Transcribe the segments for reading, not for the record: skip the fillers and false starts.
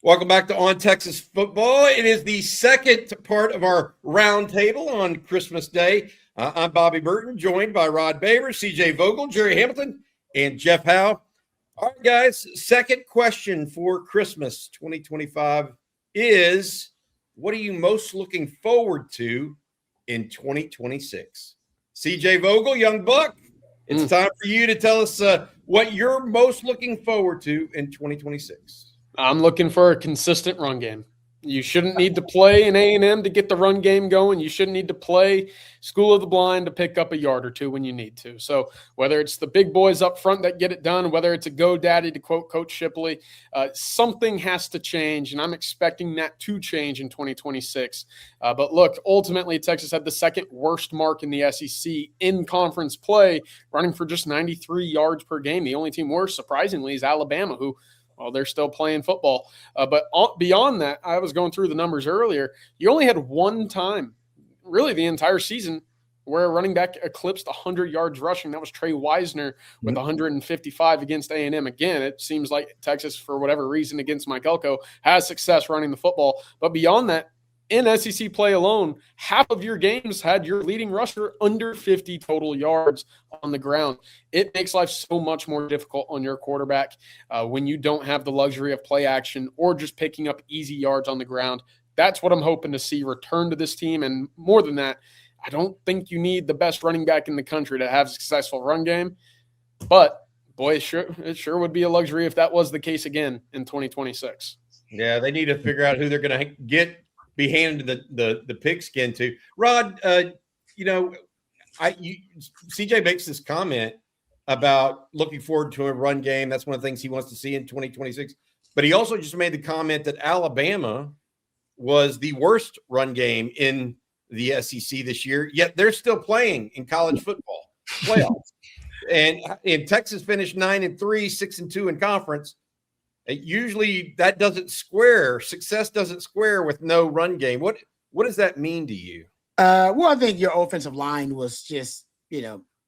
Welcome back to On Texas Football. It is the second part of our roundtable on Christmas Day. I'm Bobby Burton, joined by Rod Baber, CJ Vogel, Jerry Hamilton, and Jeff Howe. All right, guys, second question for Christmas 2025 is, what are you most looking forward to in 2026? CJ Vogel, Young Buck, it's time for you to tell us what you're most looking forward to in 2026. I'm looking for a consistent run game. You shouldn't need to play in A&M to get the run game going. You shouldn't need to play School of the Blind to pick up a yard or two when you need to. So whether it's the big boys up front that get it done, whether it's a GoDaddy, to quote Coach Shipley, something has to change, and I'm expecting that to change in 2026. But look, ultimately, Texas had the second worst mark in the SEC in conference play, running for just 93 yards per game. The only team worse, surprisingly, is Alabama, who – well, they're still playing football. But beyond that, I was going through the numbers earlier. You only had one time, really the entire season, where a running back eclipsed 100 yards rushing. That was Trey Wisner with 155 against A&M. Again, it seems like Texas, for whatever reason, against Mike Elko, has success running the football. But beyond that, in SEC play alone, half of your games had your leading rusher under 50 total yards on the ground. It makes life so much more difficult on your quarterback when you don't have the luxury of play action or just picking up easy yards on the ground. That's what I'm hoping to see return to this team. And more than that, I don't think you need the best running back in the country to have a successful run game. But, boy, it sure would be a luxury if that was the case again in 2026. Yeah, they need to figure out who they're going to be handed the pigskin to. Rod, CJ makes this comment about looking forward to a run game. That's one of the things he wants to see in 2026. But he also just made the comment that Alabama was the worst run game in the SEC this year, yet they're still playing in college football playoffs. And Texas finished 9-3, 6-2 in conference. Usually that doesn't square. Success doesn't square with no run game. What does that mean to you? Well, I think your offensive line was just,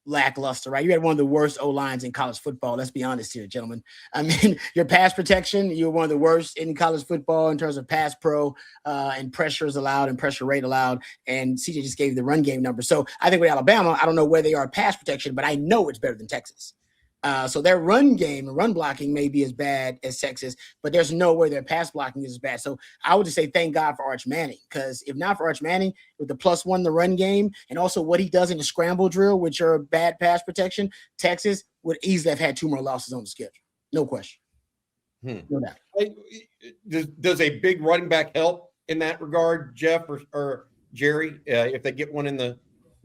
lackluster, right? You had one of the worst O-lines in college football. Let's be honest here, gentlemen. I mean, your pass protection, you're one of the worst in college football in terms of pass pro and pressures allowed and pressure rate allowed. And CJ just gave you the run game number. So I think with Alabama, I don't know where they are pass protection, but I know it's better than Texas. So their run game and run blocking may be as bad as Texas, but there's no way their pass blocking is as bad. So I would just say thank God for Arch Manning, because if not for Arch Manning, with the +1, the run game, and also what he does in the scramble drill, which are bad pass protection, Texas would easily have had 2 more losses on the schedule. No question. No doubt. Does a big running back help in that regard, Jeff or Jerry, if they get one in the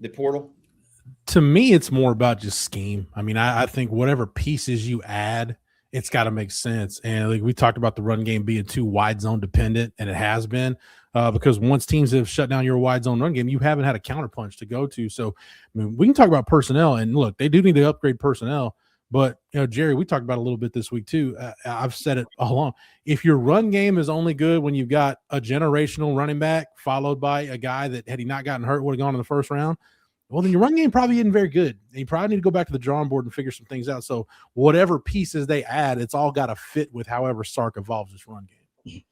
portal? To me, it's more about just scheme. I mean, I think whatever pieces you add, it's got to make sense. And like we talked about the run game being too wide zone dependent, and it has been because once teams have shut down your wide zone run game, you haven't had a counterpunch to go to. So, I mean, we can talk about personnel, and look, they do need to upgrade personnel. But, Jerry, we talked about it a little bit this week too. I've said it all along. If your run game is only good when you've got a generational running back followed by a guy that, had he not gotten hurt, would have gone in the first round, well, then your run game probably isn't very good. And you probably need to go back to the drawing board and figure some things out. So whatever pieces they add, it's all got to fit with however Sark evolves his run game.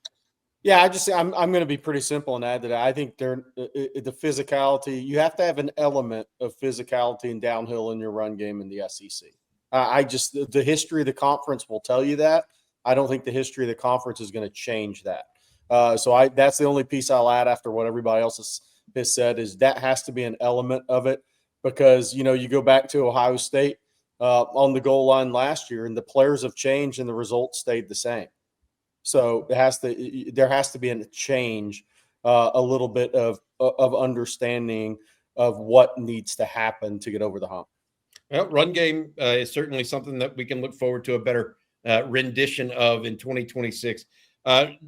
Yeah, I'm going to be pretty simple and add that I think the physicality, you have to have an element of physicality and downhill in your run game in the SEC. The history of the conference will tell you that. I don't think the history of the conference is going to change that. So that's the only piece I'll add after what everybody else has said, is that has to be an element of it, because, you go back to Ohio State on the goal line last year, and the players have changed and the results stayed the same. So there has to be a change, a little bit of understanding of what needs to happen to get over the hump. Well, run game is certainly something that we can look forward to a better rendition of in 2026.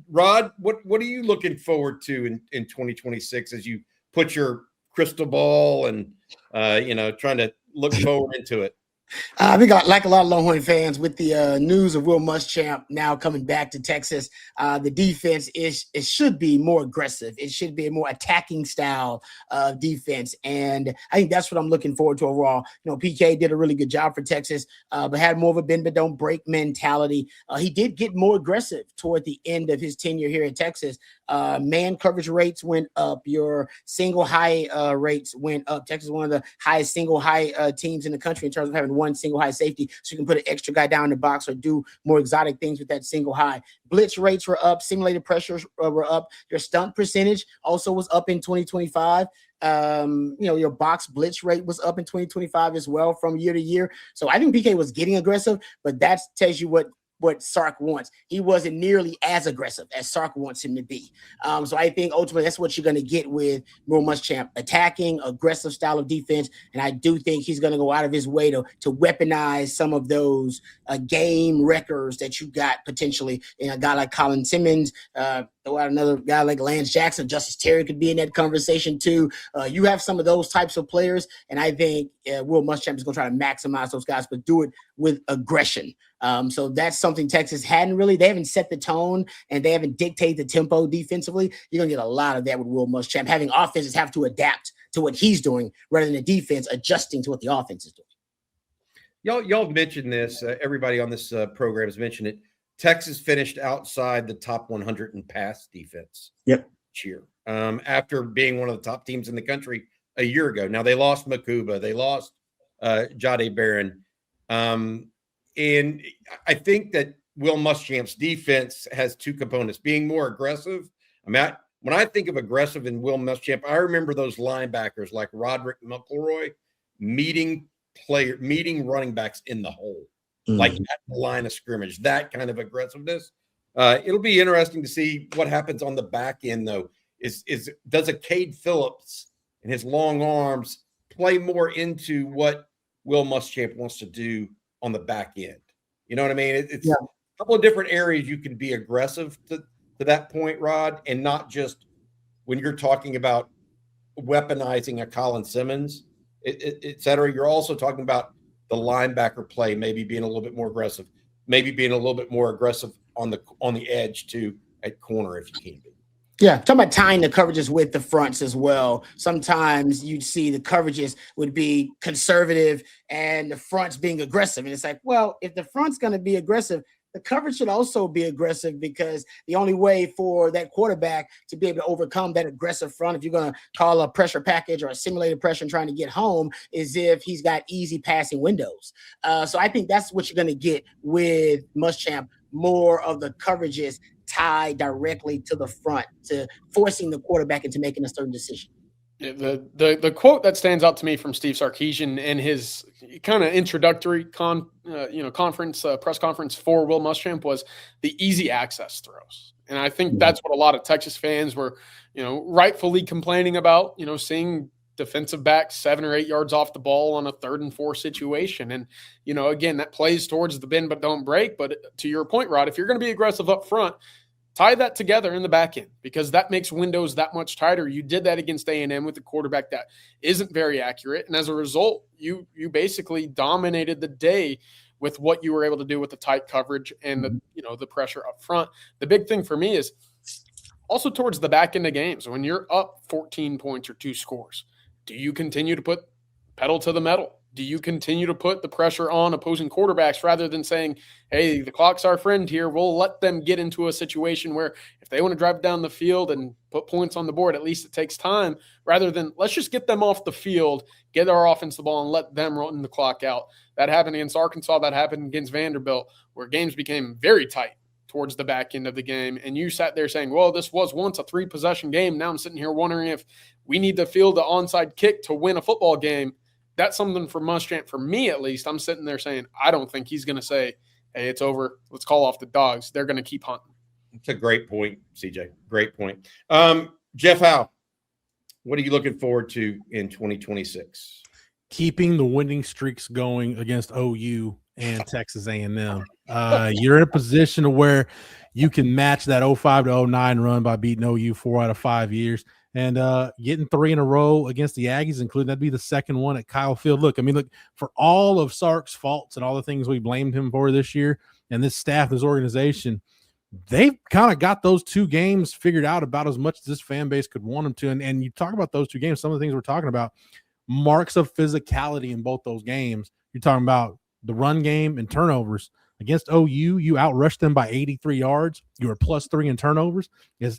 Rod, what are you looking forward to in 2026 as you put your crystal ball and trying to look forward into it? I think like a lot of Longhorn fans, with the news of Will Muschamp now coming back to Texas, the defense should be more aggressive. It should be a more attacking style of defense, and I think that's what I'm looking forward to overall. PK did a really good job for Texas, but had more of a bend but don't break mentality. He did get more aggressive toward the end of his tenure here in Texas. Man coverage rates went up. Your single high rates went up. Texas is one of the highest single high teams in the country in terms of having one single high safety, so you can put an extra guy down in the box or do more exotic things with that single high. Blitz rates were up. Simulated pressures were up. Your stunt percentage also was up in 2025. Your box blitz rate was up in 2025 as well from year to year. So I think PK was getting aggressive, but that tells you what Sark wants. He wasn't nearly as aggressive as Sark wants him to be. So I think ultimately that's what you're going to get with Will Muschamp, attacking, aggressive style of defense. And I do think he's going to go out of his way to weaponize some of those game wreckers that you got potentially in a guy like Colin Simmons, throw out another guy like Lance Jackson. Justice Terry could be in that conversation too. You have some of those types of players, and I think Will Muschamp is going to try to maximize those guys, but do it with aggression. So that's something Texas they haven't set the tone and they haven't dictated the tempo defensively. You're going to get a lot of that with Will Muschamp. Having offenses have to adapt to what he's doing rather than the defense adjusting to what the offense is doing. Y'all mentioned this. Everybody on this program has mentioned it. Texas finished outside the top 100 in pass defense. Yep. This year, after being one of the top teams in the country a year ago. Now they lost Makuba, they lost Jade Barron, and I think that Will Muschamp's defense has two components: being more aggressive. When I think of aggressive in Will Muschamp, I remember those linebackers like Roderick McElroy meeting running backs in the hole. Like at the line of scrimmage, that kind of aggressiveness. It'll be interesting to see what happens on the back end, though. Does a Cade Phillips and his long arms play more into what Will Muschamp wants to do on the back end? You know what I mean? It's a couple of different areas you can be aggressive to that point, Rod, and not just when you're talking about weaponizing a Colin Simmons, et cetera. You're also talking about the linebacker play, maybe being a little bit more aggressive, maybe being a little bit more aggressive on the edge too at corner if you can be. Yeah, talking about tying the coverages with the fronts as well. Sometimes you'd see the coverages would be conservative and the fronts being aggressive. And it's like, well, if the front's going to be aggressive, the coverage should also be aggressive, because the only way for that quarterback to be able to overcome that aggressive front, if you're going to call a pressure package or a simulated pressure and trying to get home, is if he's got easy passing windows. So I think that's what you're going to get with Muschamp, more of the coverages tied directly to the front, to forcing the quarterback into making a certain decision. Yeah, the quote that stands out to me from Steve Sarkisian in his kind of introductory press conference for Will Muschamp was the easy access throws. And I think that's what a lot of Texas fans were, rightfully complaining about, seeing defensive backs 7 or 8 yards off the ball on a 3rd and 4 situation. And, again, that plays towards the bend but don't break. But to your point, Rod, if you're going to be aggressive up front, tie that together in the back end, because that makes windows that much tighter. You did that against A&M with a quarterback that isn't very accurate. And as a result, you basically dominated the day with what you were able to do with the tight coverage and the pressure up front. The big thing for me is also towards the back end of games. When you're up 14 points or 2 scores, do you continue to put pedal to the metal? Do you continue to put the pressure on opposing quarterbacks rather than saying, hey, the clock's our friend here, we'll let them get into a situation where if they want to drive down the field and put points on the board, at least it takes time, rather than let's just get them off the field, get our offense the ball, and let them run the clock out. That happened against Arkansas. That happened against Vanderbilt, where games became very tight towards the back end of the game. And you sat there saying, well, this was once a 3-possession game. Now I'm sitting here wondering if we need to field the onside kick to win a football game. That's something for Muschamp, for me at least. I'm sitting there saying, I don't think he's going to say, hey, it's over, let's call off the dogs. They're going to keep hunting. It's a great point, CJ. Great point. Jeff Howe, what are you looking forward to in 2026? Keeping the winning streaks going against OU and Texas A&M. You're in a position to where you can match that 05 to 09 run by beating OU 4 out of 5 years. and getting 3 in a row against the Aggies, including that'd be the second one at Kyle Field. Look, for all of Sark's faults and all the things we blamed him for this year, and this staff, this organization, they've kind of got those 2 games figured out about as much as this fan base could want them to. And you talk about those 2 games, some of the things we're talking about, marks of physicality in both those games. You're talking about the run game and turnovers. Against OU, you outrushed them by 83 yards. You were +3 in turnovers.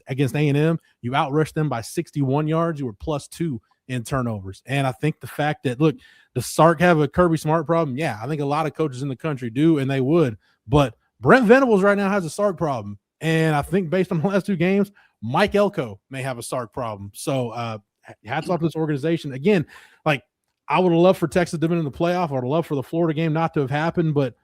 Against A&M, you outrushed them by 61 yards. You were +2 in turnovers. And I think the fact that, look, does Sark have a Kirby Smart problem? Yeah, I think a lot of coaches in the country do, and they would. But Brent Venables right now has a Sark problem. And I think based on the last 2 games, Mike Elko may have a Sark problem. So hats off to this organization. Again, like, I would have loved for Texas to have been in the playoff. I would have loved for the Florida game not to have happened. But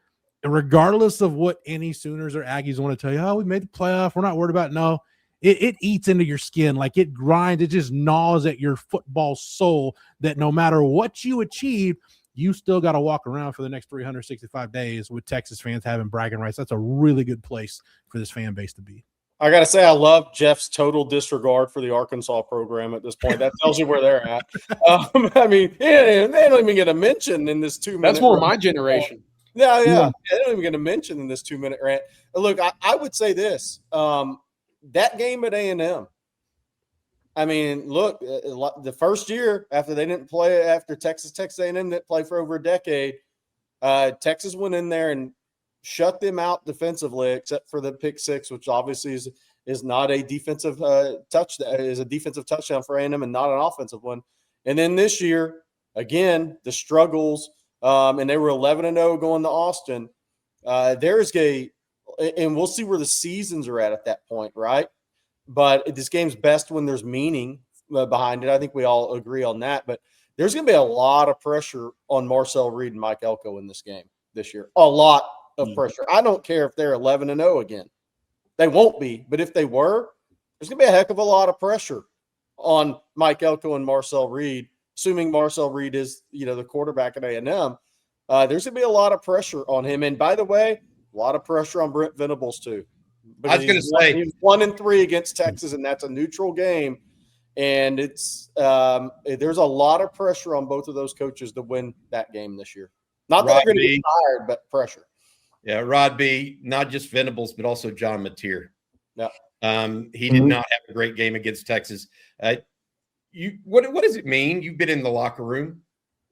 regardless of what any Sooners or Aggies want to tell you, oh, we made the playoff, we're not worried about it. No, it eats into your skin. Like, it grinds, it just gnaws at your football soul that no matter what you achieve, you still got to walk around for the next 365 days with Texas fans having bragging rights. That's a really good place for this fan base to be. I got to say, I love Jeff's total disregard for the Arkansas program at this point. That tells you where they're at. They don't even get a mention in this 2 minutes. That's more my generation. Yeah. They don't even get a mention in this 2-minute rant. Look, I would say this. That game at A&M, look, the first year after they didn't play, after Texas A&M didn't play for over a decade, Texas went in there and shut them out defensively, except for the pick 6, which obviously is not a defensive touchdown, is a defensive touchdown for A&M and not an offensive one. And then this year, again, the struggles, and they were 11-0 going to Austin. And we'll see where the seasons are at that point, right? But this game's best when there's meaning behind it. I think we all agree on that. But there's going to be a lot of pressure on Marcel Reed and Mike Elko in this game this year. A lot of pressure. I don't care if they're 11-0 again. They won't be. But if they were, there's going to be a heck of a lot of pressure on Mike Elko and Marcel Reed, assuming Marcel Reed is, the quarterback at A&M. There's going to be a lot of pressure on him. And by the way, a lot of pressure on Brent Venables too. I was going to say he's 1-3 against Texas, and that's a neutral game. And it's there's a lot of pressure on both of those coaches to win that game this year. Not that they're going to be tired, but pressure. Yeah, Rod B, not just Venables, but also John Mateer. Yeah. He did not have a great game against Texas. What does it mean? You've been in the locker room,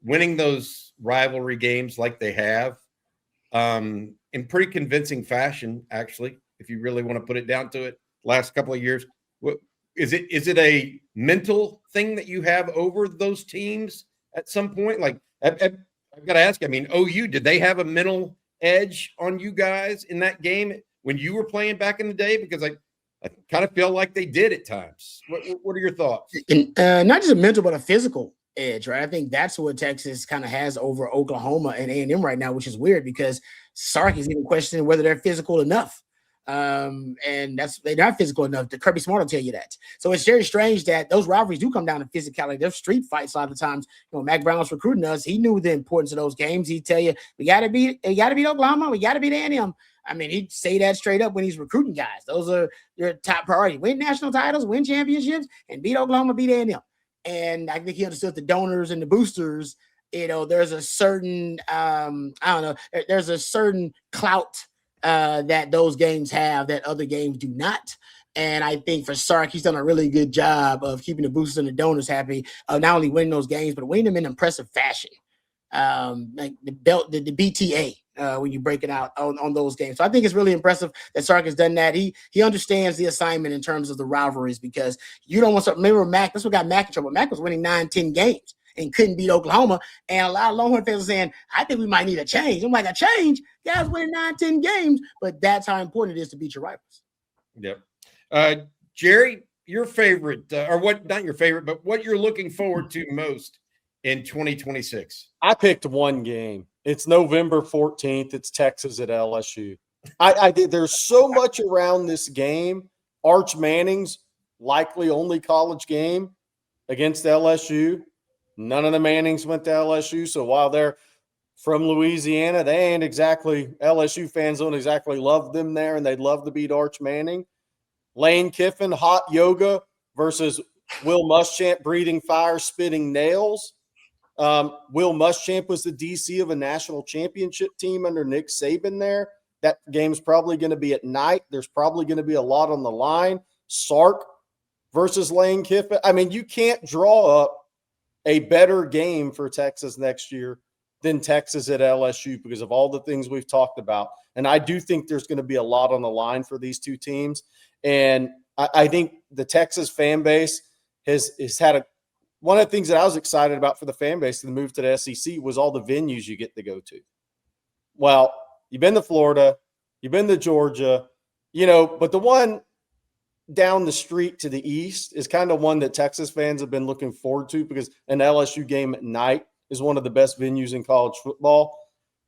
winning those rivalry games like they have, in pretty convincing fashion, actually, if you really want to put it down to it, last couple of years. Is it a mental thing that you have over those teams at some point? Like, I've got to ask, OU, did they have a mental edge on you guys in that game when you were playing back in the day? Because I kind of feel like they did at times. What are your thoughts? Not just a mental, but a physical edge, right? I think that's what Texas kind of has over Oklahoma and A&M right now, which is weird because Sark is even questioning whether they're physical enough. And they're not physical enough. The Kirby Smart will tell you that. So it's very strange that those rivalries do come down to physicality. They're street fights a lot of the times. Mac Brown was recruiting us. He knew the importance of those games. He'd tell you, we got to beat Oklahoma. We got to beat A&M. He'd say that straight up when he's recruiting guys. Those are your top priority. Win national titles, win championships, and beat Oklahoma, beat A&M. And I think he understood the donors and the boosters. There's a certain, there's a certain clout that those games have that other games do not. And I think for Sark, he's done a really good job of keeping the boosters and the donors happy, of not only winning those games, but winning them in impressive fashion. Like the BTA, when you break it out on those games. So I think it's really impressive that Sark has done that. He understands the assignment in terms of the rivalries, because you don't want to remember Mac. That's what got Mac in trouble. Mac was winning 9-10 games and couldn't beat Oklahoma. And a lot of Longhorn fans are saying, I think we might need a change. I'm like, a change? Guys winning 9-10 games, but that's how important it is to beat your rivals. Yep. Jerry, your favorite, or what, not your favorite, but what you're looking forward to most in 2026? I picked one game. It's November 14th. It's Texas at LSU. I did. There's so much around this game. Arch Manning's likely only college game against LSU. None of the Mannings went to LSU. So while they're from Louisiana, they ain't exactly, LSU fans don't exactly love them there, and they'd love to beat Arch Manning. Lane Kiffin, hot yoga versus Will Muschamp breathing fire, spitting nails. Will Muschamp was the DC of a national championship team under Nick Saban there. That game's probably going to be at night. There's probably going to be a lot on the line. Sark versus Lane Kiffin. I mean, you can't draw up a better game for Texas next year than Texas at LSU because of all the things we've talked about. And I do think there's going to be a lot on the line for these two teams. And I think the Texas fan base has had one of the things that I was excited about for the fan base to the move to the SEC was all the venues you get to go to. Well, you've been to Florida, you've been to Georgia, but the one down the street to the east is kind of one that Texas fans have been looking forward to because an LSU game at night is one of the best venues in college football.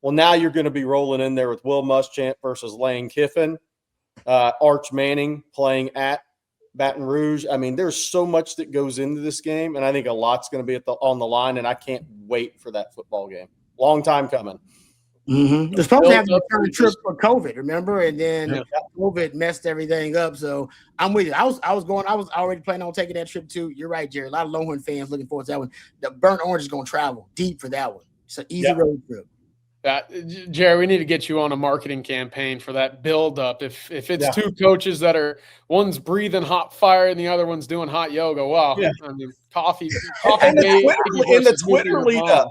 Well, now you're going to be rolling in there with Will Muschamp versus Lane Kiffin, Arch Manning playing at Baton Rouge. I mean, there's so much that goes into this game, and I think a lot's going to be on the line, and I can't wait for that football game. Long time coming. Mm-hmm. They're supposed to have a return trip for COVID, remember? And then COVID messed everything up. So I'm with you. I was already planning on taking that trip too. You're right, Jerry. A lot of Longhorn fans looking forward to that one. The Burnt Orange is going to travel deep for that one. It's an easy road trip. Jerry, we need to get you on a marketing campaign for that build up. If it's two coaches that are one's breathing hot fire and the other one's doing hot yoga, wow. Yeah. I mean, coffee and the Twitter lead up.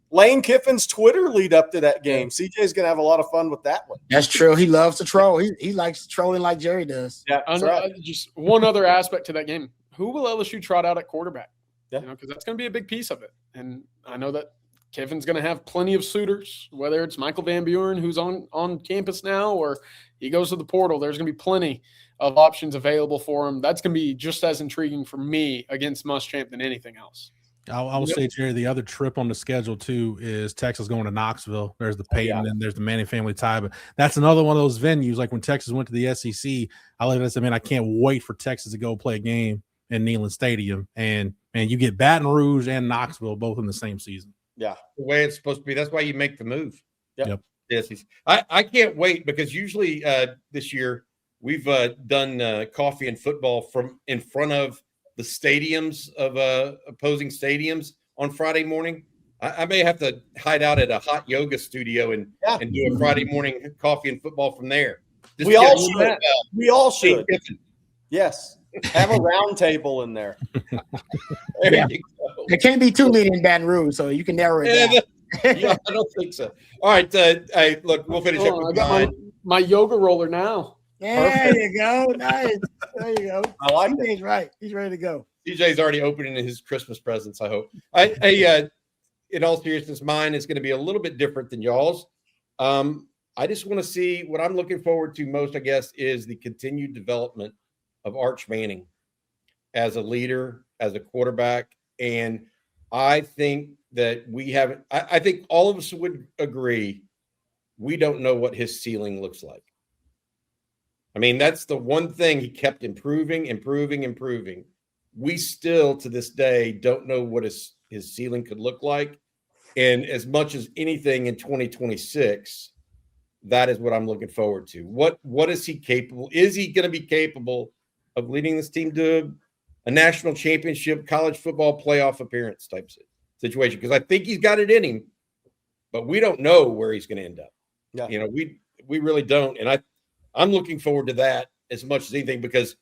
Lane Kiffin's Twitter lead up to that game. CJ's going to have a lot of fun with that one. That's true. He loves to troll. He likes trolling like Jerry does. Yeah, that's right. Just one other aspect to that game. Who will LSU trot out at quarterback? Yeah. Because that's going to be a big piece of it. And I know that Kiffin's going to have plenty of suitors, whether it's Michael Van Buren, who's on campus now, or he goes to the portal. There's going to be plenty of options available for him. That's going to be just as intriguing for me against Muschamp than anything else. I will say, Jerry, the other trip on the schedule, too, is Texas going to Knoxville. There's the Peyton and there's the Manning family tie. But that's another one of those venues. Like when Texas went to the SEC, I looked at it and said, man, I can't wait for Texas to go play a game in Neyland Stadium. And you get Baton Rouge and Knoxville both in the same season. Yeah. The way it's supposed to be. That's why you make the move. Yep. Yes. I can't wait because usually this year we've done coffee and football from in front of the stadiums of opposing stadiums on Friday morning. I may have to hide out at a hot yoga studio and do a Friday morning coffee and football from there. We all should. We all should. Yes. Have a round table in there. There can't be too many in Baton Rouge, so you can narrow it down. Yeah, I don't think so. All right. Look, we'll finish up with my yoga roller now. There you go. Nice. There you go. I like it. He's right. He's ready to go. DJ's already opening his Christmas presents, I hope. In all seriousness, mine is going to be a little bit different than y'all's. I just want to see what I'm looking forward to most, I guess, is the continued development of Arch Manning as a leader, as a quarterback. And I think that I think all of us would agree we don't know what his ceiling looks like. I mean, that's the one thing he kept improving. We still, to this day, don't know what his ceiling could look like. And as much as anything in 2026, that is what I'm looking forward to. What is he capable? Is he going to be capable of leading this team to a national championship, college football playoff appearance type situation? Because I think he's got it in him, but we don't know where he's going to end up. Yeah. We really don't. And I'm looking forward to that as much as anything because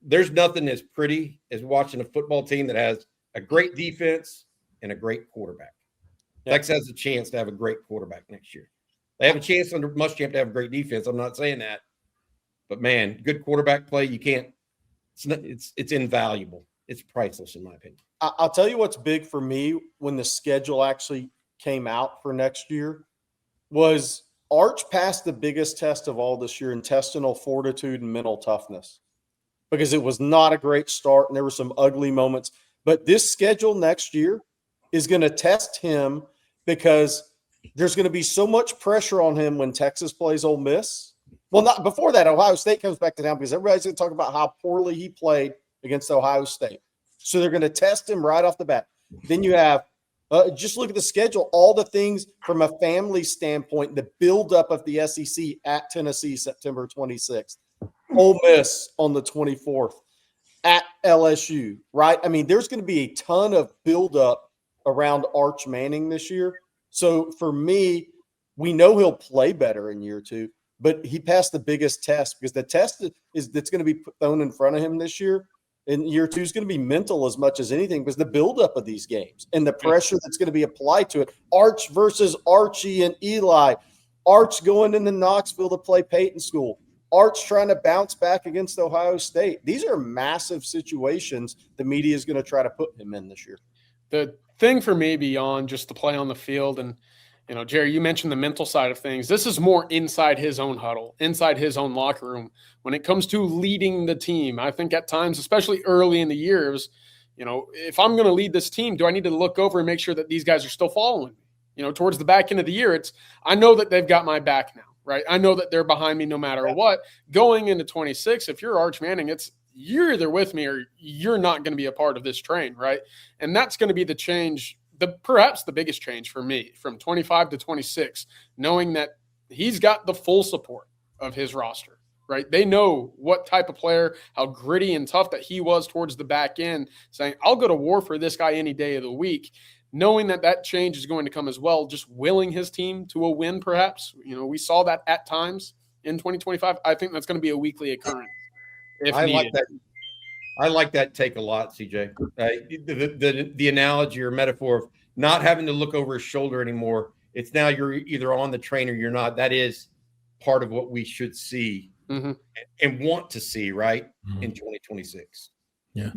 there's nothing as pretty as watching a football team that has a great defense and a great quarterback. Yeah. Texas has a chance to have a great quarterback next year. They have a chance under Muschamp to have a great defense. I'm not saying that, but man, good quarterback play. You can't. It's invaluable. It's priceless in my opinion. I'll tell you what's big for me when the schedule actually came out for next year was Arch passed the biggest test of all this year, intestinal fortitude and mental toughness, because it was not a great start and there were some ugly moments. But this schedule next year is going to test him because there's going to be so much pressure on him when Texas plays Ole Miss. Well, not before that, Ohio State comes back to town because everybody's going to talk about how poorly he played against Ohio State. So they're going to test him right off the bat. Then you have just look at the schedule, all the things from a family standpoint, the buildup of the SEC at Tennessee, September 26th, Ole Miss on the 24th. at LSU, right? I mean, there's going to be a ton of buildup around Arch Manning this year. So for me, we know he'll play better in year 2, but he passed the biggest test because the test that's going to be thrown in front of him this year in year 2 is going to be mental as much as anything because the buildup of these games and the pressure that's going to be applied to it. Arch versus Archie and Eli. Arch going into Knoxville to play Peyton School. Arch trying to bounce back against Ohio State. These are massive situations the media is going to try to put him in this year. The thing for me beyond just the play on the field, and Jerry, you mentioned the mental side of things. This is more inside his own huddle, inside his own locker room. When it comes to leading the team, I think at times, especially early in the years, if I'm going to lead this team, do I need to look over and make sure that these guys are still following me? Towards the back end of the year, I know that they've got my back now, right? I know that they're behind me no matter what. Going into 26, if you're Arch Manning, you're either with me or you're not going to be a part of this train, right? And that's going to be the change, perhaps the biggest change for me from 25 to 26, knowing that he's got the full support of his roster, right? They know what type of player, how gritty and tough that he was towards the back end, saying, I'll go to war for this guy any day of the week, knowing that change is going to come as well, just willing his team to a win perhaps. We saw that at times in 2025. I think that's going to be a weekly occurrence. I like that take a lot, CJ. The analogy or metaphor of not having to look over his shoulder anymore. It's now you're either on the train or you're not. That is part of what we should see and want to see, right, in 2026. Yeah.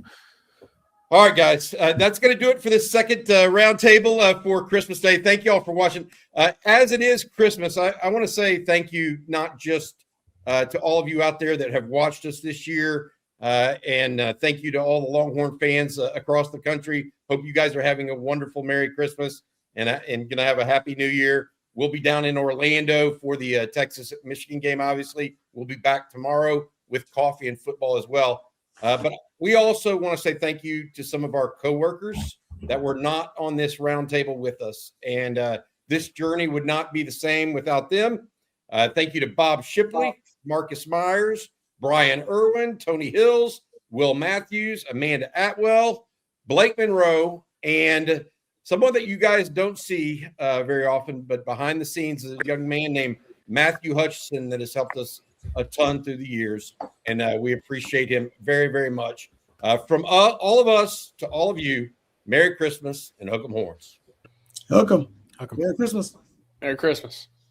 All right, guys. That's going to do it for this second roundtable for Christmas Day. Thank you all for watching. As it is Christmas, I want to say thank you not just to all of you out there that have watched us this year, and thank you to all the Longhorn fans across the country. Hope you guys are having a wonderful Merry Christmas and going to have a Happy New Year. We'll be down in Orlando for the Texas-Michigan game, obviously. We'll be back tomorrow with coffee and football as well. But we also want to say thank you to some of our coworkers that were not on this roundtable with us. And this journey would not be the same without them. Thank you to Bob Shipley, Marcus Myers, Brian Irwin, Tony Hills, Will Matthews, Amanda Atwell, Blake Monroe, and someone that you guys don't see very often, but behind the scenes is a young man named Matthew Hutchison that has helped us a ton through the years, and we appreciate him very, very much. From all of us to all of you, Merry Christmas and hook 'em horns. Hook 'em. Hook 'em. Merry Christmas. Merry Christmas.